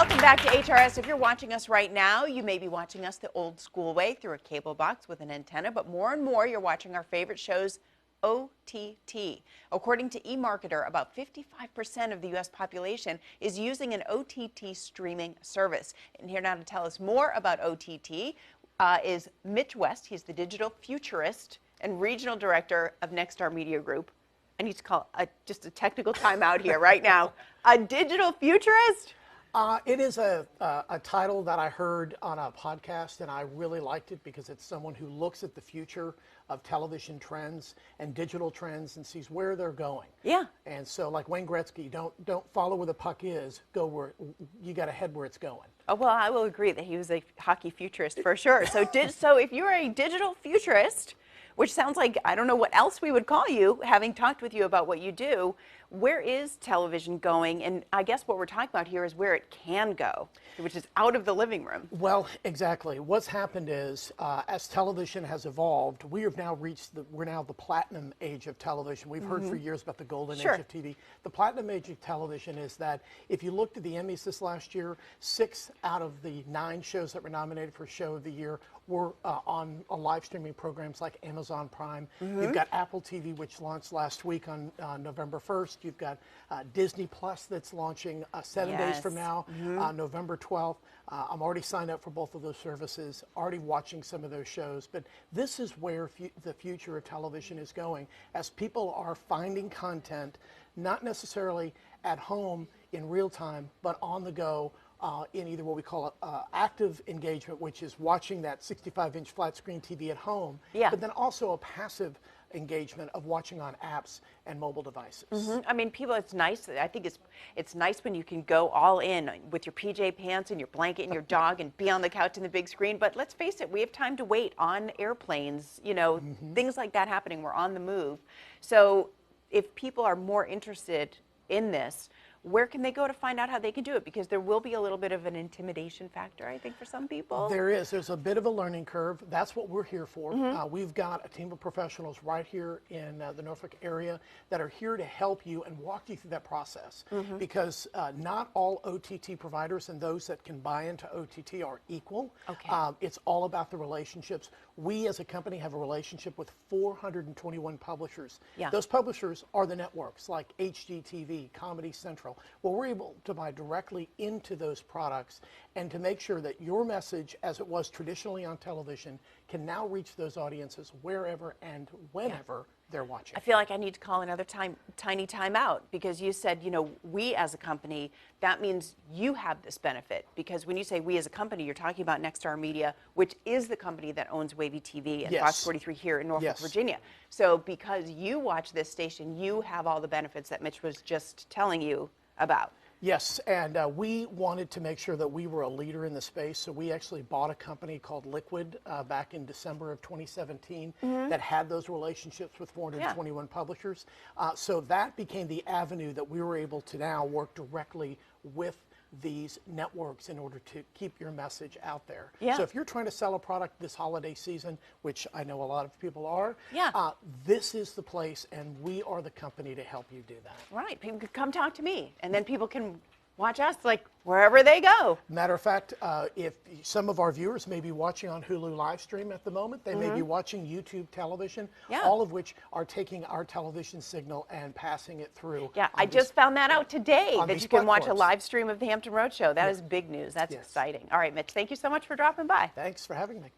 Welcome back to HRS. If you're watching us right now, you may be watching us the old school way through a cable box with an antenna, but more and more you're watching our favorite shows OTT. According to eMarketer, about 55% of the U.S. population is using an OTT streaming service. And here now to tell us more about OTT is Mitch West. He's the digital futurist and regional director of Nexstar Media Group. I need to call just a technical timeout here right now. A digital futurist? It is a title that I heard on a podcast, and I really liked it because it's someone who looks at the future of television trends and digital trends and sees where they're going. Yeah. And so, like Wayne Gretzky, don't follow where the puck is. Go where you got to head where it's going. Oh, well, I will agree that he was a hockey futurist for sure. So, so if you're a digital futurist, which sounds like I don't know what else we would call you, having talked with you about what you do, where is television going? And I guess what we're talking about here is where it can go, which is out of the living room. Well, exactly. What's happened is, as television has evolved, we have now reached we're now the platinum age of television. We've heard for years about the golden age of TV. The platinum age of television is that if you looked at the Emmys this last year, 6 out of the 9 shows that were nominated for Show of the Year were on live streaming programs like Amazon Prime. You've got Apple TV, which launched last week on November 1st. You've got Disney Plus that's launching 7 days from now, November 12th. I'm already signed up for both of those services, already watching some of those shows. But this is where the future of television is going, as people are finding content, not necessarily at home in real time, but on the go. In either what we call active engagement, which is watching that 65-inch flat screen TV at home, but then also a passive engagement of watching on apps and mobile devices. I mean, people, it's nice. I think it's nice when you can go all in with your PJ pants and your blanket and your dog and be on the couch and the big screen. But let's face it, we have time to wait on airplanes, you know, things like that happening. We're on the move. So if people are more interested in this, where can they go to find out how they can do it? Because there will be a little bit of an intimidation factor, I think, for some people. There is. There's a bit of a learning curve. That's what we're here for. We've got a team of professionals right here in the Norfolk area that are here to help you and walk you through that process. Because not all OTT providers and those that can buy into OTT are equal. It's all about the relationships. We as a company have a relationship with 421 publishers. Those publishers are the networks like HGTV, Comedy Central. Well, we're able to buy directly into those products and to make sure that your message, as it was traditionally on television, can now reach those audiences wherever and whenever they're watching. I feel like I need to call another tiny time out, because you said, you know, we as a company, that means you have this benefit. Because when you say we as a company, you're talking about Nexstar Media, which is the company that owns WAVY TV and Fox 43 here in Norfolk, Virginia. So because you watch this station, you have all the benefits that Mitch was just telling you about. Yes, and we wanted to make sure that we were a leader in the space, so we actually bought a company called Liquid back in December of 2017 that had those relationships with 421 publishers. So that became the avenue that we were able to now work directly with these networks in order to keep your message out there. So if you're trying to sell a product this holiday season, which I know a lot of people are, this is the place, and we are the company to help you do that. Right. People could come talk to me, and then people can watch us like wherever they go. Matter of fact, if some of our viewers may be watching on Hulu live stream at the moment, they may be watching YouTube television, all of which are taking our television signal and passing it through. I just found that out today, that you can watch a live stream of the Hampton Road Show. That is big news. That's exciting. All right, Mitch, thank you so much for dropping by. Thanks for having me.